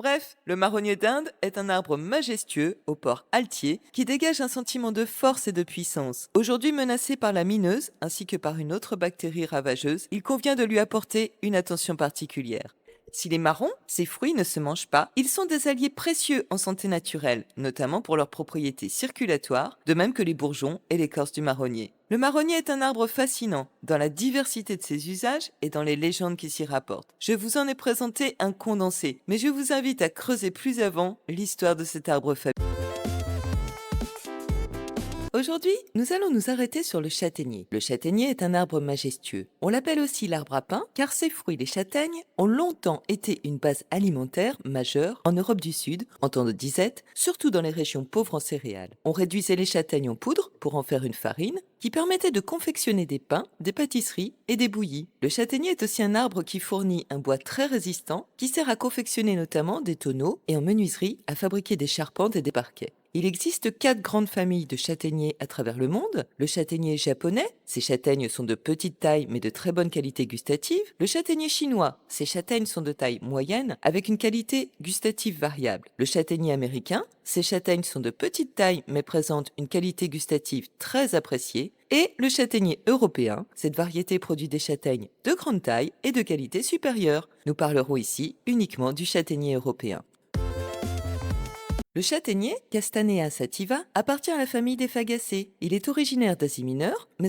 Bref, le marronnier d'Inde est un arbre majestueux, au port altier, qui dégage un sentiment de force et de puissance. Aujourd'hui menacé par la mineuse, ainsi que par une autre bactérie ravageuse, il convient de lui apporter une attention particulière. S'il est marron, ses fruits ne se mangent pas. Ils sont des alliés précieux en santé naturelle, notamment pour leurs propriétés circulatoires, de même que les bourgeons et l'écorce du marronnier. Le marronnier est un arbre fascinant, dans la diversité de ses usages et dans les légendes qui s'y rapportent. Je vous en ai présenté un condensé, mais je vous invite à creuser plus avant l'histoire de cet arbre fabuleux. Aujourd'hui, nous allons nous arrêter sur le châtaignier. Le châtaignier est un arbre majestueux. On l'appelle aussi l'arbre à pain car ses fruits, les châtaignes, ont longtemps été une base alimentaire majeure en Europe du Sud, en temps de disette, surtout dans les régions pauvres en céréales. On réduisait les châtaignes en poudre pour en faire une farine qui permettait de confectionner des pains, des pâtisseries et des bouillies. Le châtaignier est aussi un arbre qui fournit un bois très résistant qui sert à confectionner notamment des tonneaux et en menuiserie à fabriquer des charpentes et des parquets. Il existe 4 grandes familles de châtaigniers à travers le monde. Le châtaignier japonais, ces châtaignes sont de petite taille mais de très bonne qualité gustative. Le châtaignier chinois, ces châtaignes sont de taille moyenne avec une qualité gustative variable. Le châtaignier américain, ces châtaignes sont de petite taille mais présentent une qualité gustative très appréciée. Et le châtaignier européen, cette variété produit des châtaignes de grande taille et de qualité supérieure. Nous parlerons ici uniquement du châtaignier européen. Le châtaignier, Castanea sativa, appartient à la famille des fagacées. Il est originaire d'Asie mineure, mais